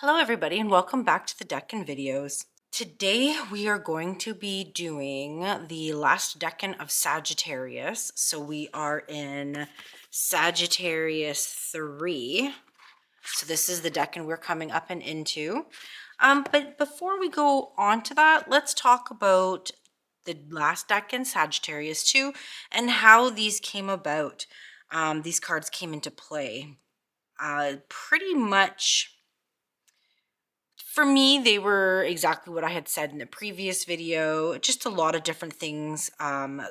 Hello everybody and welcome back to the Decan videos. Today we are going to be doing the last decan of Sagittarius. So we are in Sagittarius 3. So this is the decan we're coming up and into. But before we go on to that, let's talk about the last decan, Sagittarius 2, and how these came about. These cards came into play. Pretty much for me, they were exactly what I had said in the previous video. Just a lot of different things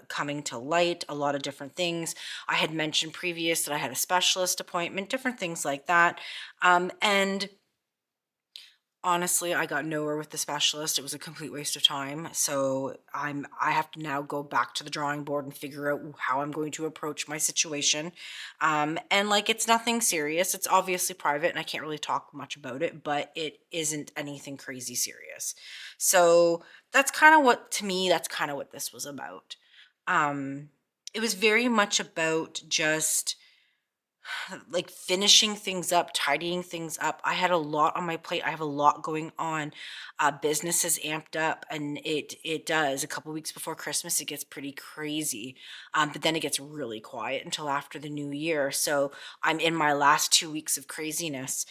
coming to light, a lot of different things. I had mentioned previous that I had a specialist appointment, different things like that. And honestly, I got nowhere with the specialist. It was a complete waste of time. So I have to now go back to the drawing board and figure out how I'm going to approach my situation. And like, it's nothing serious. It's obviously private and I can't really talk much about it, but it isn't anything crazy serious. So that's kind of what, to me, that's kind of what this was about. It was very much about just like finishing things up, tidying things up. I had a lot on my plate. I have a lot going on. Business is amped up, and it does. A couple weeks before Christmas, it gets pretty crazy, but then it gets really quiet until after the new year. So I'm in my last 2 weeks of craziness.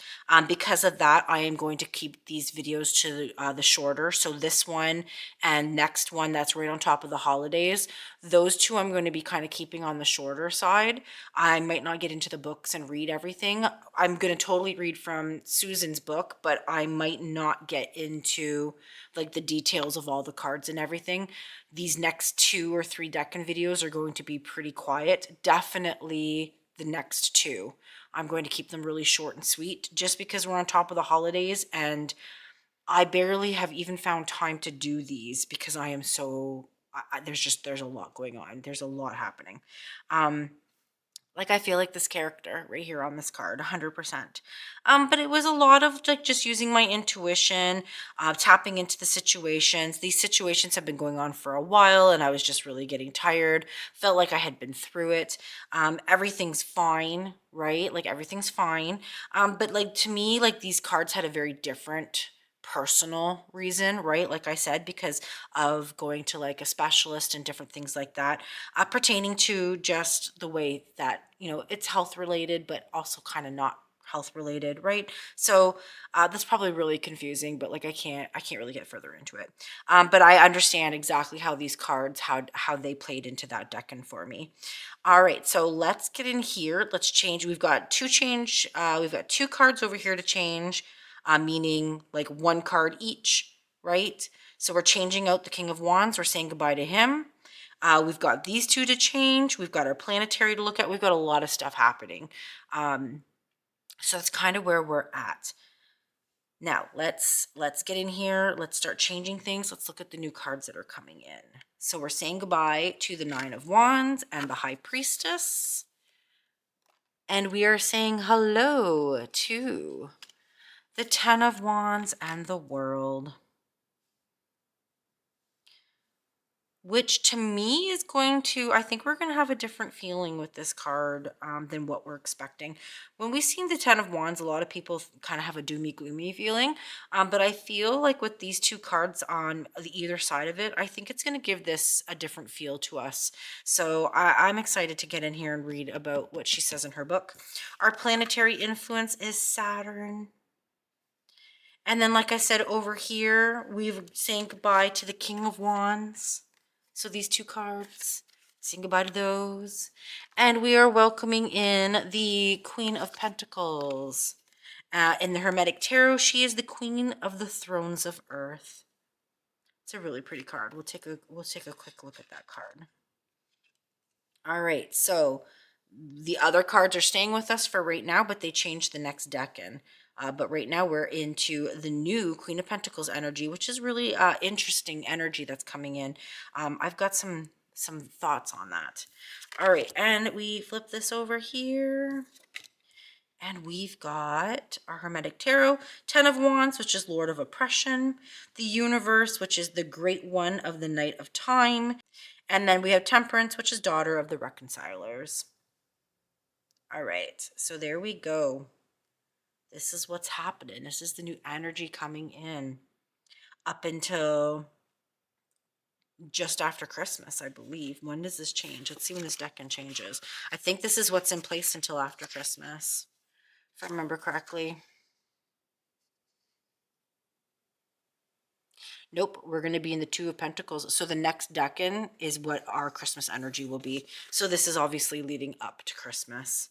Because of that, I am going to keep these videos to the shorter. So this one and next one that's right on top of the holidays. Those two I'm going to be kind of keeping on the shorter side. I might not get into the books and read everything. I'm going to totally read from Susan's book, but I might not get into like the details of all the cards and everything. These next 2 or 3 decan videos are going to be pretty quiet. Definitely the next two. I'm going to keep them really short and sweet just because we're on top of the holidays and I barely have even found time to do these because I am so there's a lot going on. There's a lot happening. Um like I feel like this character right here on this card 100%. But it was a lot of like just using my intuition, tapping into the situations. These situations have been going on for a while and I was just really getting tired, felt like I had been through it. Everything's fine, right? Like everything's fine. But like to me, like these cards had a very different personal reason, right? Like I said, because of going to like a specialist and different things like that, pertaining to just the way that, it's health related, but also kind of not health related, right? So that's probably really confusing, but like I can't really get further into it. But I understand exactly how these cards, how they played into that decan for me. All right, so let's get in here. Let's change. We've got two cards over here to change, meaning like one card each, right? So we're changing out the King of Wands. We're saying goodbye to him. We've got these two to change. We've got our planetary to look at. We've got a lot of stuff happening. So that's kind of where we're at. Now let's get in here. Let's start changing things. Let's look at the new cards that are coming in. So we're saying goodbye to the Nine of Wands and the High Priestess. And we are saying hello to the Ten of Wands and the World. Which to me is I think we're going to have a different feeling with this card than what we're expecting. When we see the Ten of Wands, a lot of people kind of have a doomy gloomy feeling. But I feel like with these two cards on the either side of it, I think it's going to give this a different feel to us. So I'm excited to get in here and read about what she says in her book. Our planetary influence is Saturn. And then, like I said, over here, we've saying goodbye to the King of Wands. So these two cards, saying goodbye to those. And we are welcoming in the Queen of Pentacles. In the Hermetic Tarot, she is the Queen of the Thrones of Earth. It's a really pretty card. We'll take a quick look at that card. All right, so the other cards are staying with us for right now, but they changed the next decan. But right now we're into the new Queen of Pentacles energy, which is really interesting energy that's coming in. I've got some thoughts on that. All right, and we flip this over here. And we've got our Hermetic Tarot, Ten of Wands, which is Lord of Oppression, the Universe, which is the Great One of the Night of Time, and then we have Temperance, which is Daughter of the Reconcilers. All right, so there we go. This is what's happening. This is the new energy coming in up until just after Christmas, I believe. When does this change? Let's see when this decan changes. I think this is what's in place until after Christmas, if I remember correctly. Nope, we're going to be in the Two of Pentacles. So the next decan is what our Christmas energy will be. So this is obviously leading up to Christmas.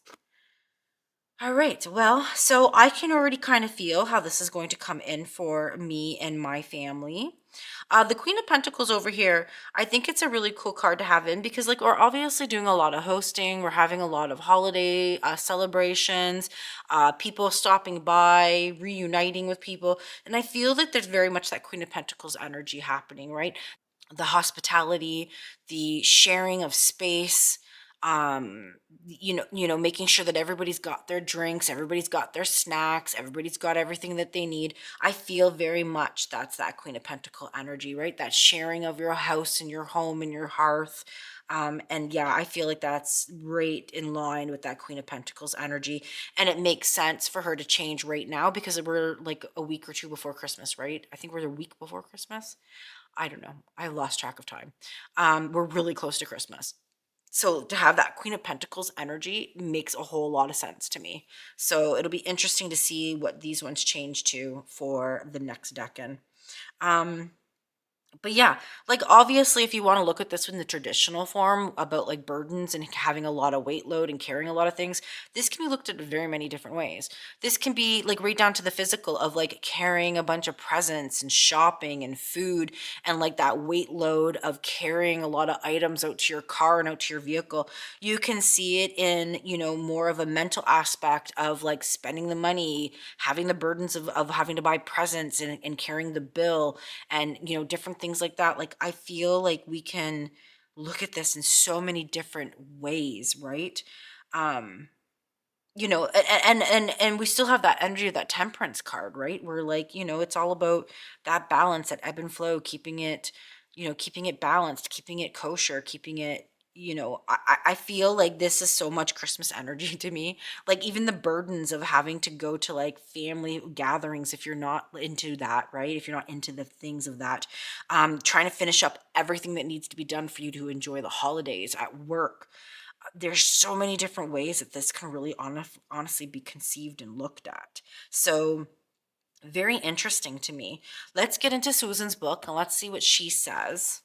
All right, well, so I can already kind of feel how this is going to come in for me and my family. The Queen of Pentacles over here, I think it's a really cool card to have in because, like, we're obviously doing a lot of hosting. We're having a lot of holiday celebrations, people stopping by, reuniting with people. And I feel that there's very much that Queen of Pentacles energy happening, right? The hospitality, the sharing of space, making sure that everybody's got their drinks, everybody's got their snacks, everybody's got everything that they need. I feel very much that's that Queen of Pentacle energy, right? That sharing of your house and your home and your hearth. And yeah, I feel like that's right in line with that Queen of Pentacles energy. And it makes sense for her to change right now because we're like a week or two before Christmas, right? I think we're a week before Christmas. I don't know. I lost track of time. We're really close to Christmas. So to have that Queen of Pentacles energy makes a whole lot of sense to me. So it'll be interesting to see what these ones change to for the next decan. But yeah, like obviously, if you want to look at this in the traditional form about like burdens and having a lot of weight load and carrying a lot of things, this can be looked at very many different ways. This can be like right down to the physical of like carrying a bunch of presents and shopping and food and like that weight load of carrying a lot of items out to your car and out to your vehicle. You can see it in, more of a mental aspect of like spending the money, having the burdens of having to buy presents and carrying the bill and different things like that. Like I feel like we can look at this in so many different ways, right? um and we still have that energy of that temperance card, right? We're like, it's all about that balance, that ebb and flow, keeping it balanced, keeping it kosher, keeping it, I feel like this is so much Christmas energy to me. Like even the burdens of having to go to like family gatherings, if you're not into that, right? If you're not into the things of that, trying to finish up everything that needs to be done for you to enjoy the holidays at work. There's so many different ways that this can really honestly be conceived and looked at. So very interesting to me. Let's get into Susan's book and let's see what she says.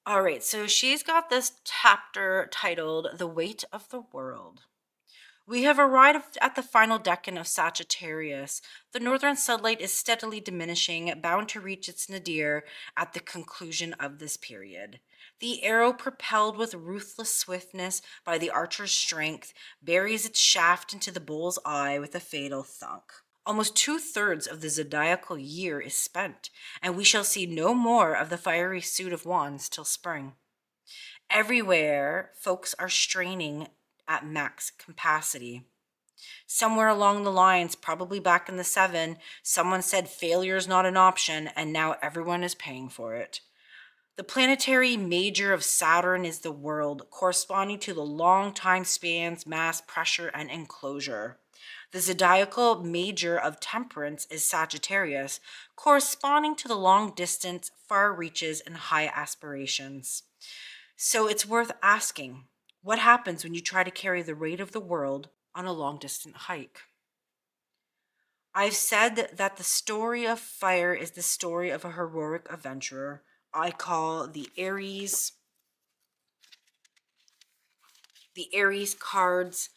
All right, so she's got this chapter titled The Weight of the World. We have arrived at the final decan of Sagittarius. The northern sunlight is steadily diminishing, bound to reach its nadir at the conclusion of this period. The arrow, propelled with ruthless swiftness by the archer's strength, buries its shaft into the bull's eye with a fatal thunk. Almost 2/3 of the zodiacal year is spent, and we shall see no more of the fiery suit of wands till spring. Everywhere, folks are straining at max capacity. Somewhere along the lines, probably back in the 7, someone said failure is not an option, and now everyone is paying for it. The planetary major of Saturn is the world, corresponding to the long time spans, mass, pressure, and enclosure. The zodiacal major of Temperance is Sagittarius, corresponding to the long distance, far reaches, and high aspirations. So it's worth asking, what happens when you try to carry the weight of the world on a long distance hike? I've said that the story of fire is the story of a heroic adventurer. I call the Aries cards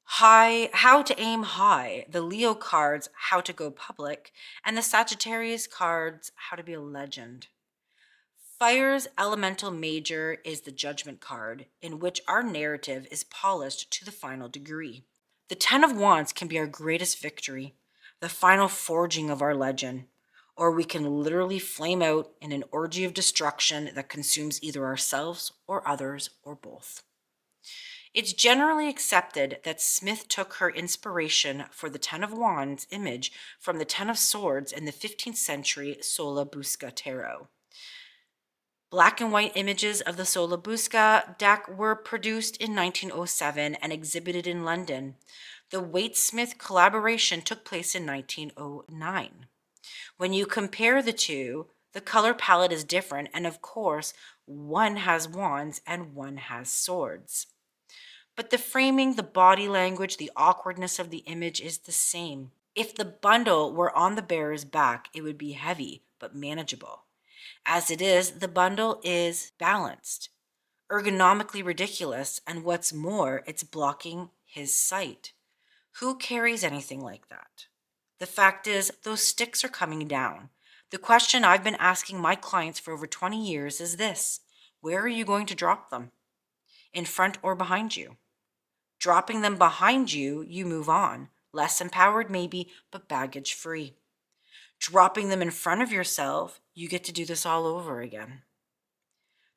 high, how to aim high, the Leo cards how to go public, and the Sagittarius cards how to be a legend. Fire's elemental major is the Judgment card, in which our narrative is polished to the final degree. The Ten of Wands can be our greatest victory, the final forging of our legend, or we can literally flame out in an orgy of destruction that consumes either ourselves or others or both. It's generally accepted that Smith took her inspiration for the Ten of Wands image from the Ten of Swords in the 15th century Sola Busca Tarot. Black and white images of the Solabusca deck were produced in 1907 and exhibited in London. The Waite-Smith collaboration took place in 1909. When you compare the two, the color palette is different, and of course, one has wands and one has swords. But the framing, the body language, the awkwardness of the image is the same. If the bundle were on the bearer's back, it would be heavy, but manageable. As it is, the bundle is balanced, ergonomically ridiculous, and what's more, it's blocking his sight. Who carries anything like that? The fact is, those sticks are coming down. The question I've been asking my clients for over 20 years is this: where are you going to drop them? In front or behind you? Dropping them behind you, you move on. Less empowered maybe, but baggage free. Dropping them in front of yourself, you get to do this all over again.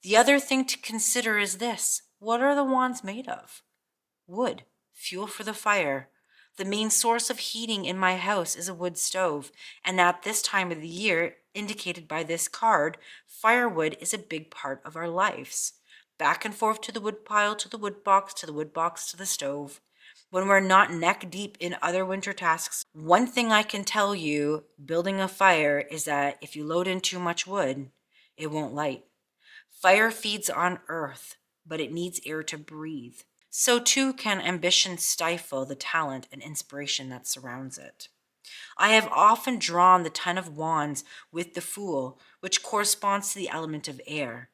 The other thing to consider is this: what are the wands made of? Wood, fuel for the fire. The main source of heating in my house is a wood stove, and at this time of the year, indicated by this card, firewood is a big part of our lives. Back and forth to the wood pile, to the wood box, to the wood box, to the stove. When we're not neck deep in other winter tasks, one thing I can tell you, building a fire, is that if you load in too much wood, it won't light. Fire feeds on earth, but it needs air to breathe. So too can ambition stifle the talent and inspiration that surrounds it. I have often drawn the Ten of Wands with the Fool, which corresponds to the element of air.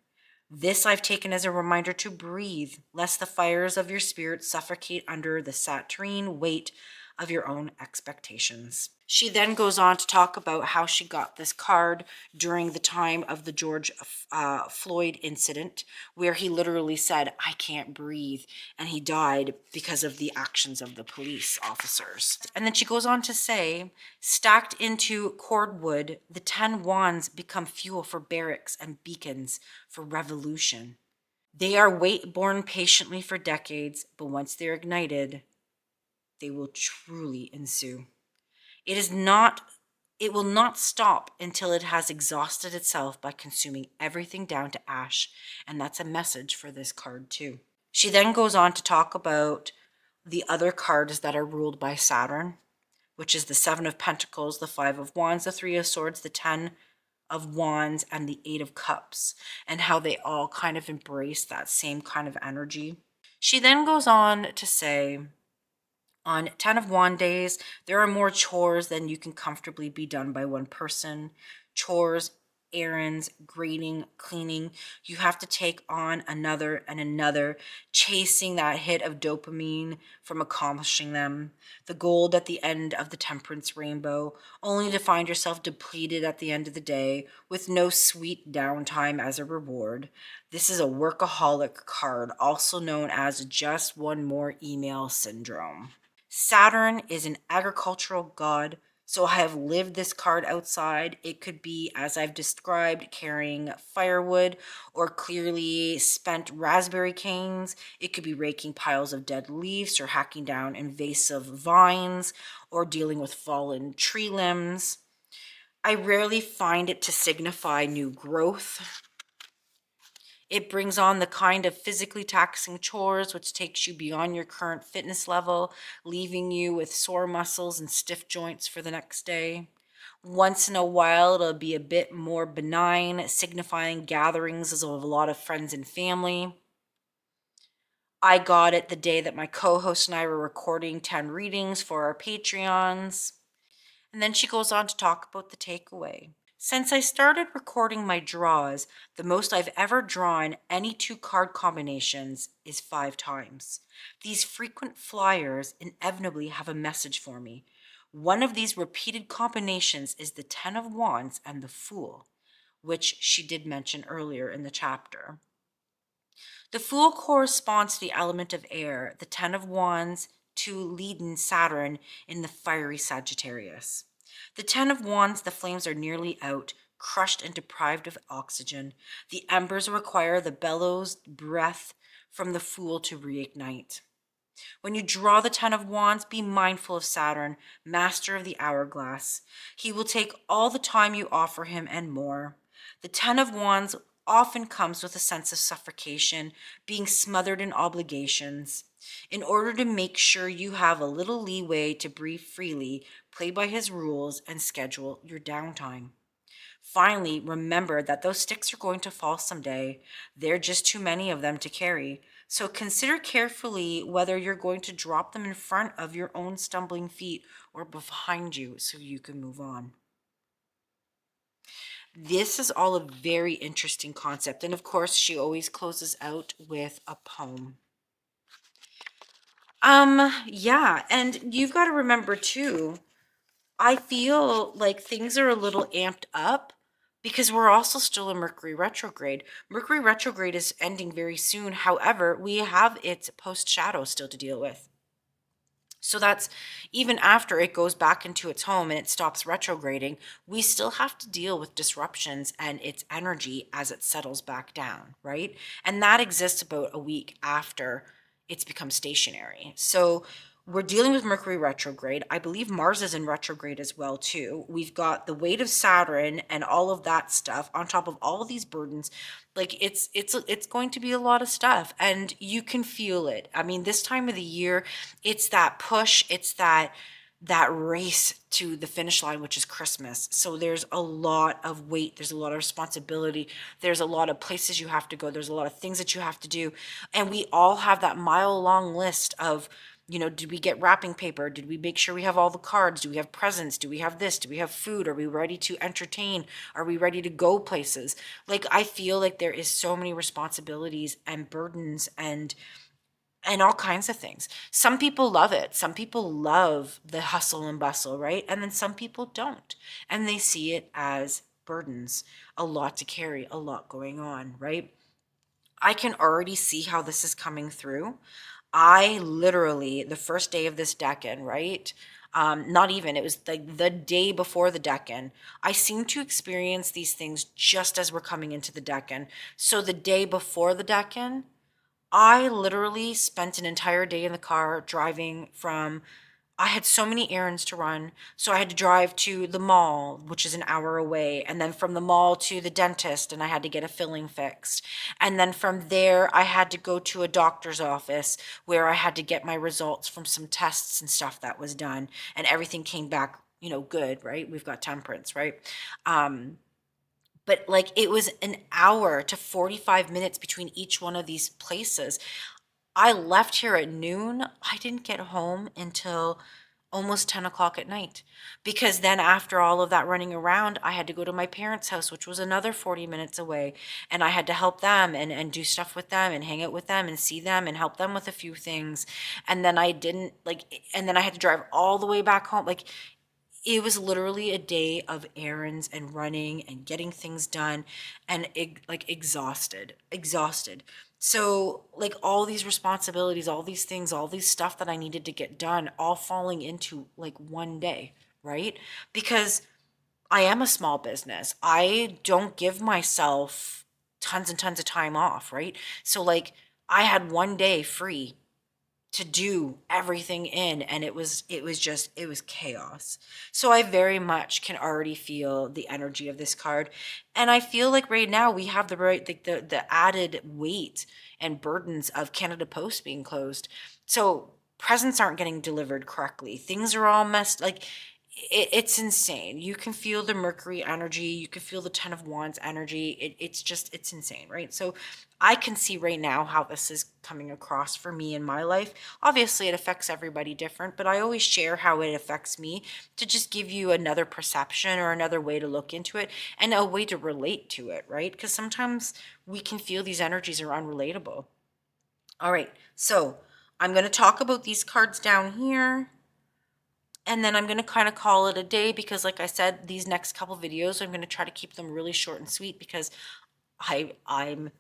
This I've taken as a reminder to breathe, lest the fires of your spirit suffocate under the Sagittarian weight of your own expectations. She then goes on to talk about how she got this card during the time of the George Floyd incident, where he literally said, "I can't breathe," and he died because of the actions of the police officers. And then she goes on to say, stacked into cordwood, the 10 wands become fuel for barracks and beacons for revolution. They are weight borne patiently for decades, but once they're ignited, they will truly ensue. It will not stop until it has exhausted itself by consuming everything down to ash, and that's a message for this card too. She then goes on to talk about the other cards that are ruled by Saturn, which is the Seven of Pentacles, the Five of Wands, the Three of Swords, the Ten of Wands, and the Eight of Cups, and how they all kind of embrace that same kind of energy. She then goes on to say, on 10 of Wand days, there are more chores than you can comfortably be done by one person. Chores, errands, grading, cleaning. You have to take on another and another, chasing that hit of dopamine from accomplishing them. The gold at the end of the temperance rainbow, only to find yourself depleted at the end of the day with no sweet downtime as a reward. This is a workaholic card, also known as just one more email syndrome. Saturn is an agricultural god, so I have lived this card outside. It could be, as I've described, carrying firewood or clearly spent raspberry canes. It could be raking piles of dead leaves or hacking down invasive vines or dealing with fallen tree limbs. I rarely find it to signify new growth. It brings on the kind of physically taxing chores which takes you beyond your current fitness level, leaving you with sore muscles and stiff joints for the next day. Once in a while, it'll be a bit more benign, signifying gatherings of a lot of friends and family. I got it the day that my co-host and I were recording 10 readings for our Patreons. And then she goes on to talk about the takeaway. Since I started recording my draws, the most I've ever drawn any 2 card combinations is 5 times. These frequent flyers inevitably have a message for me. One of these repeated combinations is the 10 of Wands and the Fool, which she did mention earlier in the chapter. The Fool corresponds to the element of air, the 10 of Wands to leaden Saturn in the fiery Sagittarius. The 10 of Wands, the flames are nearly out, crushed and deprived of oxygen. The embers require the bellows breath from the Fool to reignite. When you draw the 10 of Wands, be mindful of Saturn, master of the hourglass. He will take all the time you offer him and more. The 10 of Wands often comes with a sense of suffocation, being smothered in obligations. In order to make sure you have a little leeway to breathe freely, play by his rules, and schedule your downtime. Finally, remember that those sticks are going to fall someday. There are just too many of them to carry. So consider carefully whether you're going to drop them in front of your own stumbling feet or behind you so you can move on. This is all a very interesting concept. And of course, she always closes out with a poem. Yeah, and you've got to remember too, I feel like things are a little amped up because we're also still in Mercury retrograde. Mercury retrograde is ending very soon. However, we have its post shadow still to deal with. So that's even after it goes back into its home and it stops retrograding, we still have to deal with disruptions and its energy as it settles back down, right? And that exists about a week after it's become stationary. So we're dealing with Mercury retrograde. I believe Mars is in retrograde as well too. We've got the weight of Saturn and all of that stuff on top of all of these burdens. Like it's going to be a lot of stuff and you can feel it. I mean, this time of the year, it's that push, it's that race to the finish line, which is Christmas. So there's a lot of weight, there's a lot of responsibility, there's a lot of places you have to go, there's a lot of things that you have to do. And we all have that mile long list of, did we get wrapping paper? Did we make sure we have all the cards? Do we have presents? Do we have this? Do we have food? Are we ready to entertain? Are we ready to go places? Like, I feel like there is so many responsibilities and burdens and all kinds of things. Some people love it. Some people love the hustle and bustle, right? And then some people don't. And they see it as burdens, a lot to carry, a lot going on, right? I can already see how this is coming through. I literally, the first day of this Decan, right? Not even, it was like the day before the Decan. I seem to experience these things just as we're coming into the Decan. So the day before the Decan, I literally spent an entire day in the car driving from, I had so many errands to run. So I had to drive to the mall, which is an hour away. And then from the mall to the dentist, and I had to get a filling fixed. And then from there, I had to go to a doctor's office where I had to get my results from some tests and stuff that was done. And everything came back, good, right? We've got temperance, right? But like it was an hour to 45 minutes between each one of these places. I left here at noon. I didn't get home until almost 10 o'clock at night because then after all of that running around, I had to go to my parents' house, which was another 40 minutes away. And I had to help them and do stuff with them and hang out with them and see them and help them with a few things. And then I didn't and then I had to drive all the way back home. Like it was literally a day of errands and running and getting things done and exhausted. So like all these responsibilities, all these things, all these stuff that I needed to get done, all falling into like one day, right? Because I am a small business. I don't give myself tons and tons of time off, right? So like I had one day free to do everything in, and it was chaos. So I very much can already feel the energy of this card, and I feel like right now we have the added weight and burdens of Canada Post being closed. So presents aren't getting delivered correctly, things are all messed, like it's insane. You can feel the Mercury energy, you can feel the Ten of Wands energy. It's insane, right? So I can see right now how this is coming across for me in my life. Obviously, it affects everybody different, but I always share how it affects me to just give you another perception or another way to look into it and a way to relate to it, right? Because sometimes we can feel these energies are unrelatable. All right, so I'm going to talk about these cards down here. And then I'm going to kind of call it a day because like I said, these next couple videos, I'm going to try to keep them really short and sweet because I'm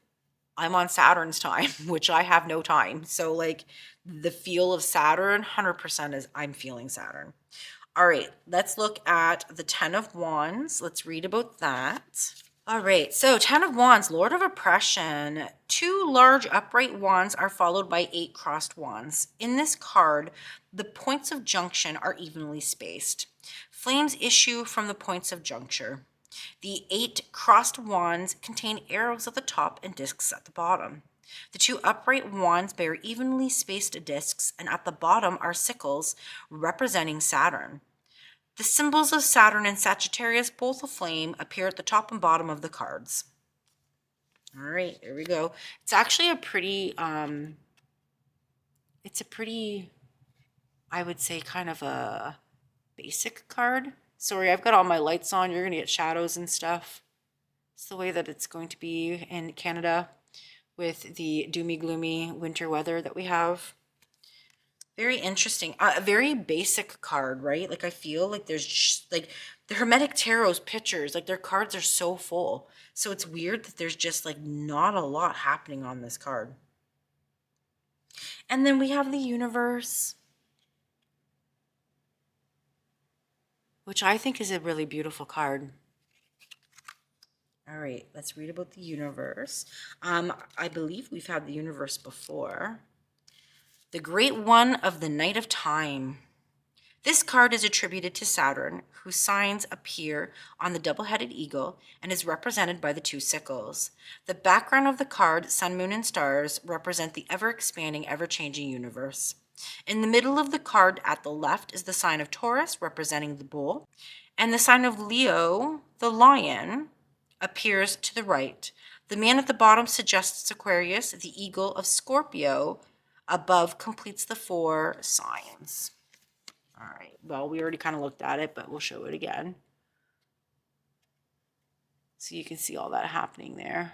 on Saturn's time, which I have no time. So like the feel of Saturn, 100% is I'm feeling Saturn. All right, let's look at the 10 of Wands. Let's read about that. All right, so 10 of Wands, Lord of Oppression. 2 large upright wands are followed by 8 crossed wands. In this card, the points of junction are evenly spaced. Flames issue from the points of juncture. The 8 crossed wands contain arrows at the top and discs at the bottom. The 2 upright wands bear evenly spaced discs, and at the bottom are sickles representing Saturn. The symbols of Saturn and Sagittarius, both aflame, appear at the top and bottom of the cards. All right, there we go. It's actually a pretty, I would say, kind of a basic card. Sorry, I've got all my lights on. You're going to get shadows and stuff. It's the way that it's going to be in Canada with the doomy, gloomy winter weather that we have. Very interesting. A very basic card, right? Like, I feel like there's just, like, the Hermetic Tarot's pictures, like, their cards are so full. So it's weird that there's just, like, not a lot happening on this card. And then we have the universe, which I think is a really beautiful card. All right, let's read about the universe. I believe we've had the universe before. The Great One of the Night of Time. This card is attributed to Saturn, whose signs appear on the double-headed eagle and is represented by the 2 sickles. The background of the card, sun, moon, and stars, represent the ever-expanding, ever-changing universe. In the middle of the card at the left is the sign of Taurus, representing the bull, and the sign of Leo, the lion, appears to the right. The man at the bottom suggests Aquarius, the eagle of Scorpio above completes the 4 signs. All right, well, we already kind of looked at it, but we'll show it again. So you can see all that happening there.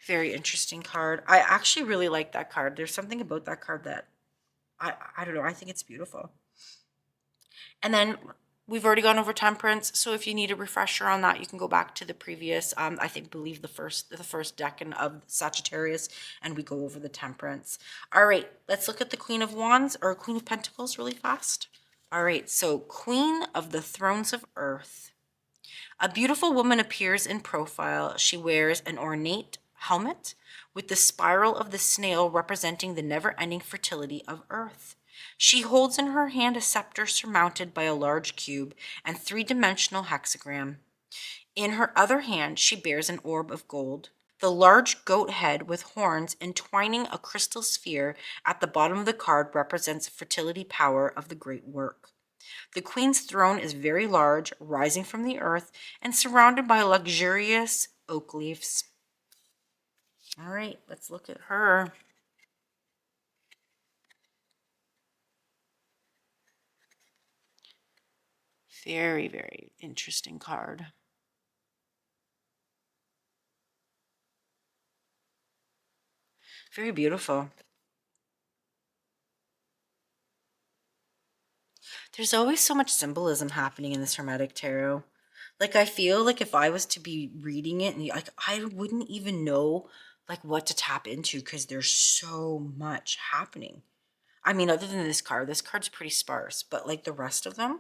Very interesting card. I actually really like that card. There's something about that card that, I don't know, I think it's beautiful. And then we've already gone over temperance, so if you need a refresher on that, you can go back to the previous, believe the first decan of Sagittarius, and we go over the temperance. All right, let's look at the Queen of Wands, or Queen of Pentacles, really fast. All right, so Queen of the Thrones of Earth. A beautiful woman appears in profile. She wears an ornate helmet with the spiral of the snail representing the never-ending fertility of Earth. She holds in her hand a scepter surmounted by a large cube and 3-dimensional hexagram. In her other hand, she bears an orb of gold. The large goat head with horns entwining a crystal sphere at the bottom of the card represents the fertility power of the great work. The queen's throne is very large, rising from the earth, and surrounded by luxurious oak leaves. All right, let's look at her. Very, very interesting card. Very beautiful. There's always so much symbolism happening in this Hermetic Tarot. Like, I feel like if I was to be reading it, and like, I wouldn't even know like what to tap into because there's so much happening. I mean, other than this card's pretty sparse, but like the rest of them,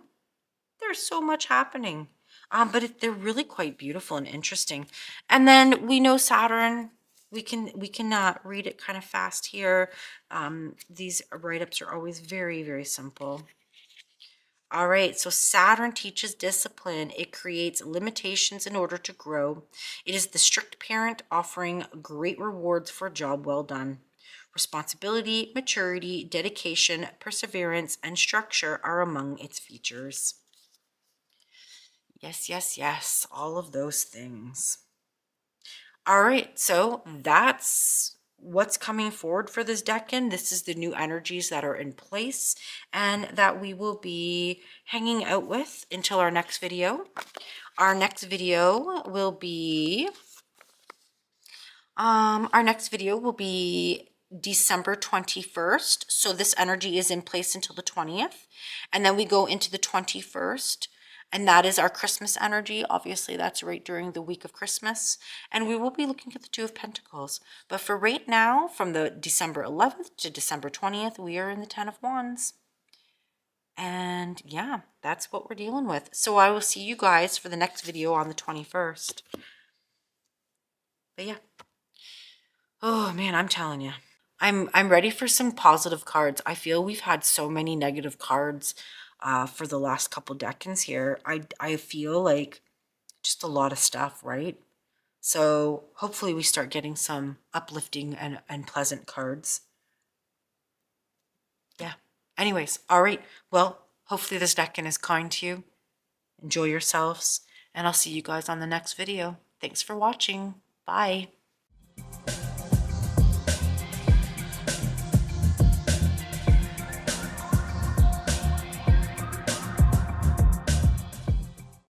there's so much happening. But they're really quite beautiful and interesting. And then we know Saturn. We can read it kind of fast here. These write-ups are always very, very simple. All right, so Saturn teaches discipline. It creates limitations in order to grow. It is the strict parent offering great rewards for a job well done. Responsibility, maturity, dedication, perseverance, and structure are among its features. Yes, yes, yes, all of those things. All right, so that's what's coming forward for this decan. This is the new energies that are in place and that we will be hanging out with until our next video. Our next video will be December 21st. So this energy is in place until the 20th. And then we go into the 21st. And that is our Christmas energy. Obviously, that's right during the week of Christmas. And we will be looking at the Two of Pentacles. But for right now, from the December 11th to December 20th, we are in the Ten of Wands. And yeah, that's what we're dealing with. So I will see you guys for the next video on the 21st. But yeah. Oh man, I'm telling you. I'm ready for some positive cards. I feel we've had so many negative cards for the last couple decans here. I feel like just a lot of stuff, right? So hopefully we start getting some uplifting and pleasant cards. Yeah. Anyways, all right. Well, hopefully this decan is kind to you. Enjoy yourselves, and I'll see you guys on the next video. Thanks for watching. Bye.